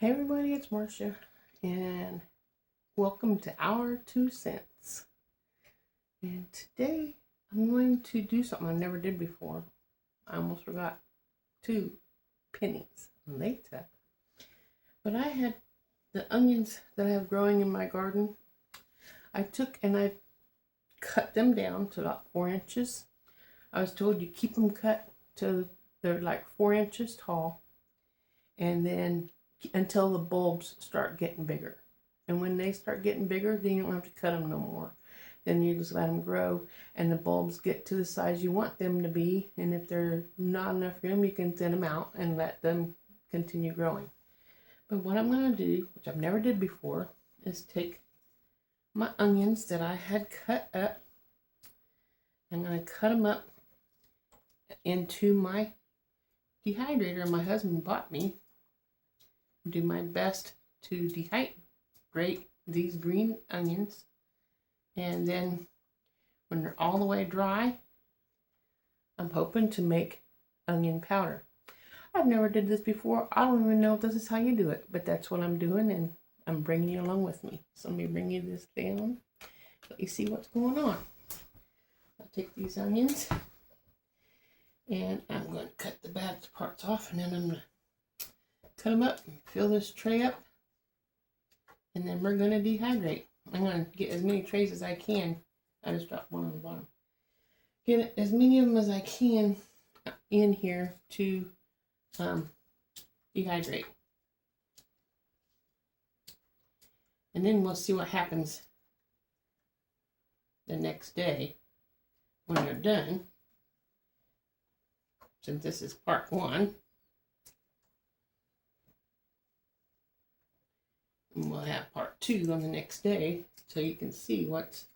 Hey everybody, it's Marcia, and welcome to Our 2 Cents. And today I'm going to do something I never did before. I almost forgot 2 pennies later. But I had the onions that I have growing in my garden. I took and I cut them down to about 4 inches. I was told you keep them cut till they're like 4 inches tall, and then until the bulbs start getting bigger. And when they start getting bigger, then you don't have to cut them no more. Then you just let them grow and the bulbs get to the size you want them to be. And if there's not enough room, you can thin them out and let them continue growing. But what I'm going to do, which I've never did before, is take my onions that I had cut up. I'm going to cut them up into my dehydrator my husband bought me. Do my best to dehydrate these green onions, and then when they're all the way dry, I'm hoping to make onion powder. I've never did this before. I don't even know if this is how you do it, but that's what I'm doing, and I'm bringing you along with me. So let me bring you this down, let you see what's going on. I'll take these onions and I'm going to cut the bad parts off, and then I'm going to cut them up, fill this tray up, and then we're going to dehydrate. I'm going to get as many trays as I can. I just dropped one on the bottom. Get as many of them as I can in here to dehydrate. And then we'll see what happens the next day when they're done. Since this is part 1. And we'll have part 2 on the next day, so you can see what's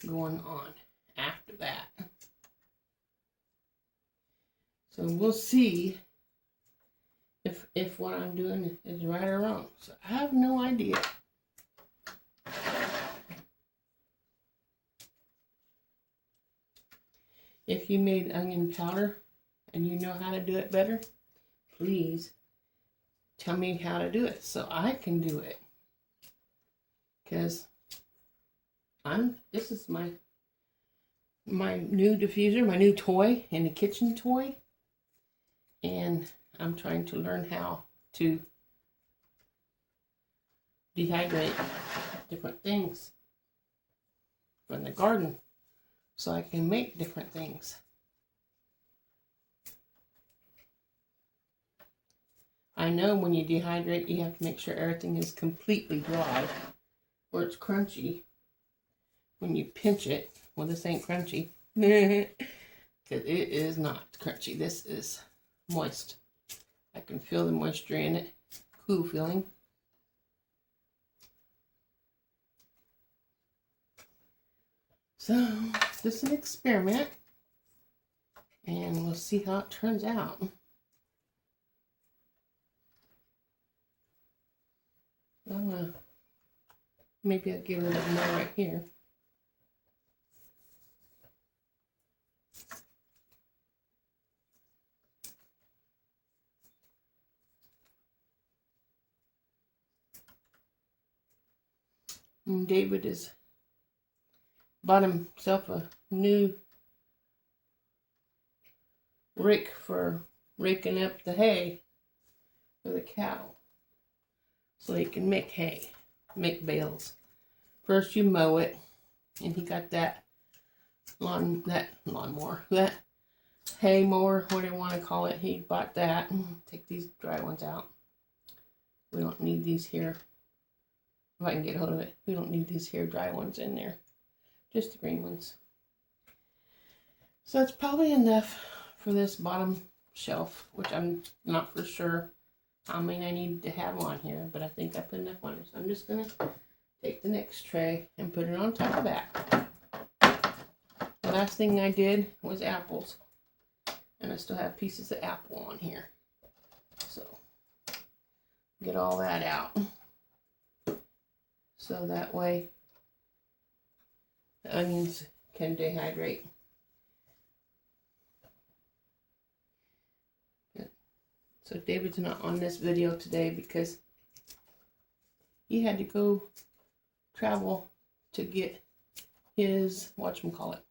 going on after that. So we'll see if what I'm doing is right or wrong. So I have no idea. If you made onion powder and you know how to do it better, please tell me how to do it so I can do it. Because this is my new diffuser, my new toy in the kitchen toy. And I'm trying to learn how to dehydrate different things from the garden so I can make different things. I know when you dehydrate, you have to make sure everything is completely dry or it's crunchy. When you pinch it, well, this ain't crunchy because it is not crunchy. This is moist. I can feel the moisture in it. Cool feeling. So this is an experiment, and we'll see how it turns out. Maybe I'll give it a little more right here. And David has bought himself a new rake for raking up the hay for the cattle, so he can make hay, make bales. First you mow it, and he got that lawnmower, that hay mower, whatever you want to call it. He bought that. Take these dry ones out. We don't need these here. If I can get a hold of it, we don't need these here dry ones in there. Just the green ones. So it's probably enough for this bottom shelf, which I'm not for sure how many I need to have on here, but I think I put enough on it. So I'm just going to take the next tray and put it on top of that. The last thing I did was apples, and I still have pieces of apple on here. So get all that out, so that way the onions can dehydrate. So David's not on this video today because he had to go travel to get his, whatchamacallit,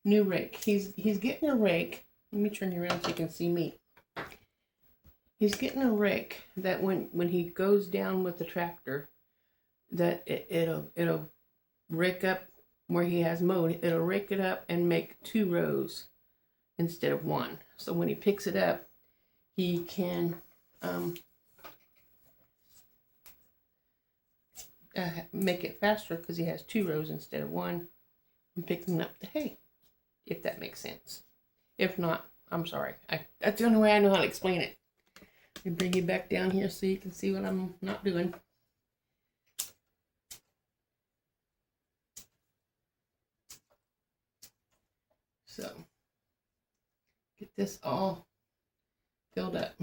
new rake. He's getting a rake. Let me turn you around so you can see me. He's getting a rake that when he goes down with the tractor, that it'll rake up where he has mowed. It'll rake it up and make 2 rows instead of 1. So when he picks it up, he can make it faster because he has 2 rows instead of 1 and picking up the hay, if that makes sense. If not, I'm sorry. That's the only way I know how to explain it. Let me bring you back down here so you can see what I'm not doing. So, get this all filled up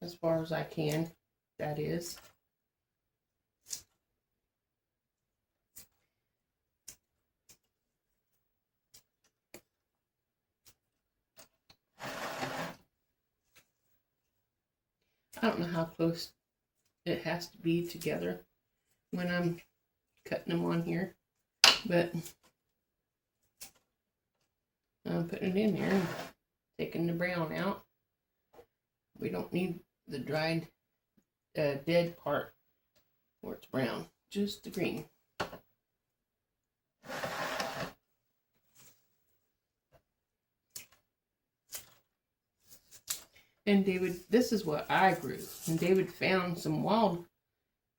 as far as I can, that is. I don't know how close it has to be together when I'm cutting them on here, but I'm putting it in there and taking the brown out. We don't need the dried, dead part where it's brown, just the green. And David, this is what I grew. And David found some wild,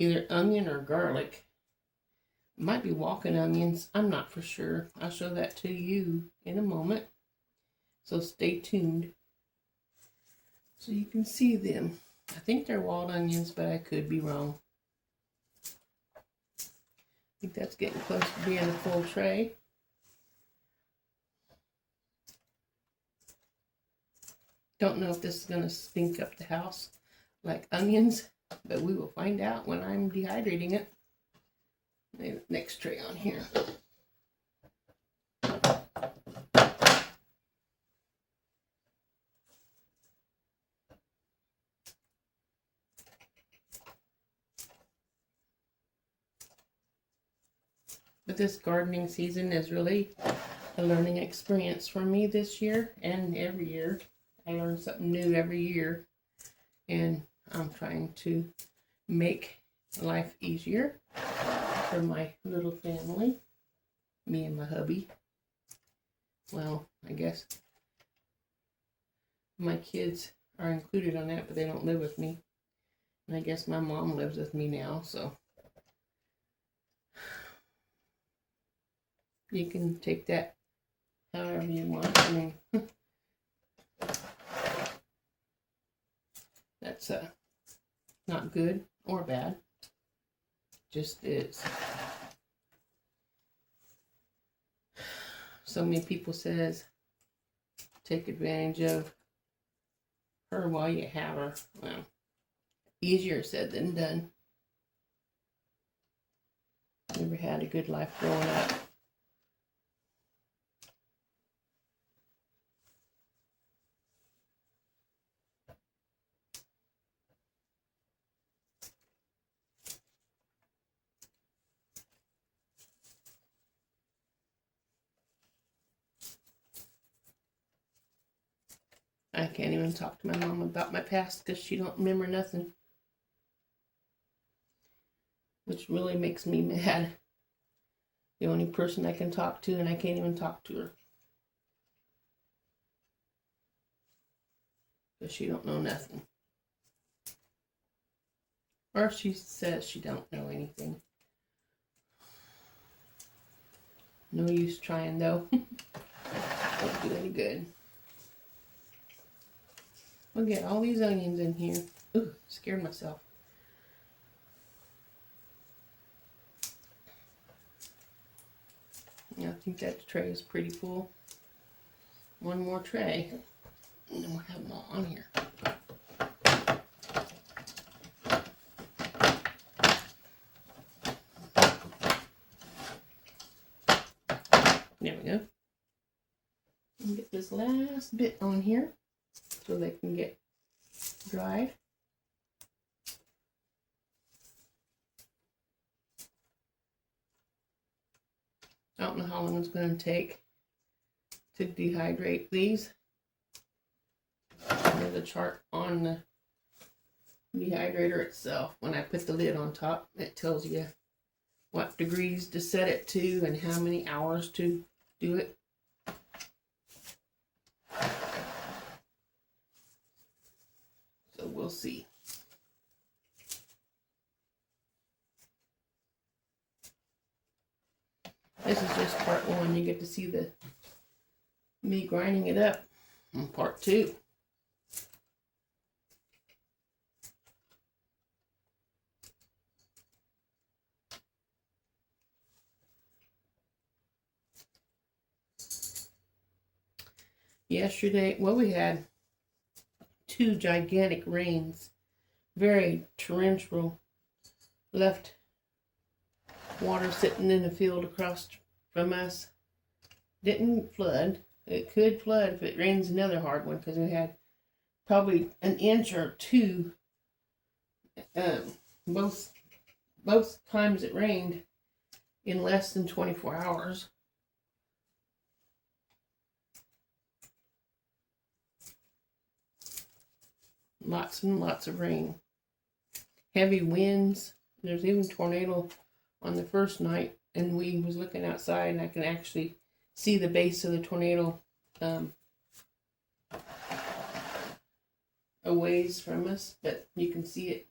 either onion or garlic. Might be walking onions. I'm not for sure. I'll show that to you in a moment. So stay tuned so you can see them. I think they're wild onions, but I could be wrong. I think that's getting close to being a full tray. Don't know if this is going to stink up the house like onions, but we will find out when I'm dehydrating it. Next tray on here. But this gardening season is really a learning experience for me this year and every year. I learn something new every year, and I'm trying to make life easier for my little family, me and my hubby. Well, I guess my kids are included on that, but they don't live with me. And I guess my mom lives with me now, so you can take that however you want. I mean, that's not good or bad, just is. So many people says take advantage of her while you have her. Well, easier said than done. Never had a good life growing up. I can't even talk to my mom about my past because she don't remember nothing, which really makes me mad. The only person I can talk to, and I can't even talk to her because she don't know nothing, or she says she don't know anything. No use trying though. Won't do any good. We'll get all these onions in here. Ooh, scared myself. Yeah, I think that tray is pretty full. One more tray, and then we'll have them all on here. There we go. And get this last bit on here so they can get dried. I don't know how long it's going to take to dehydrate these. There's a chart on the dehydrator itself. When I put the lid on top, it tells you what degrees to set it to and how many hours to do it. So we'll see. This is just part one. You get to see me grinding it up in part two. Yesterday, well, we had 2 gigantic rains, very torrential, left water sitting in the field across from us. Didn't flood. It could flood if it rains another hard one, because we had probably an inch or 2 both times it rained in less than 24 hours. Lots and lots of rain. Heavy winds. There's even tornado on the first night, and we was looking outside, and I can actually see the base of the tornado a ways from us, but you can see it.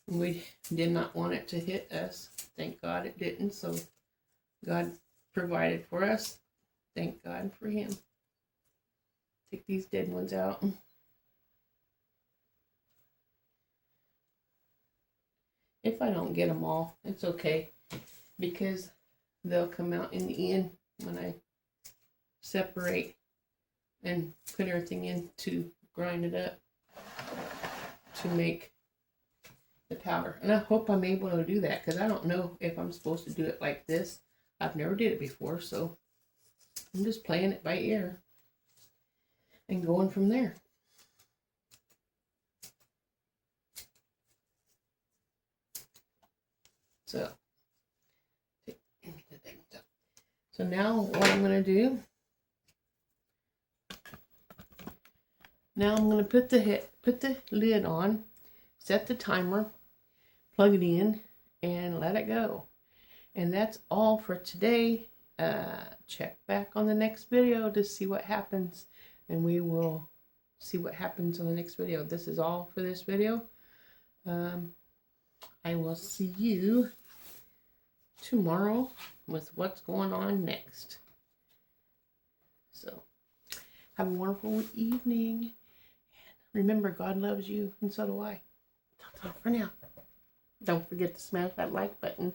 We did not want it to hit us. Thank God it didn't. So God provided for us. Thank God for him. Take these dead ones out. If I don't get them all, it's okay, because they'll come out in the end when I separate and put everything in to grind it up to make the powder. And I hope I'm able to do that, because I don't know if I'm supposed to do it like this. I've never did it before, so I'm just playing it by ear and going from there. So now what I'm going to do, now I'm going to put the lid on, set the timer, plug it in, and let it go. And that's all for today. Check back on the next video to see what happens, and we will see what happens on the next video. This is all for this video. I will see you tomorrow with what's going on next. So have a wonderful evening. Remember, God loves you, and so do I. Ta-ta for now. Don't forget to smash that like button.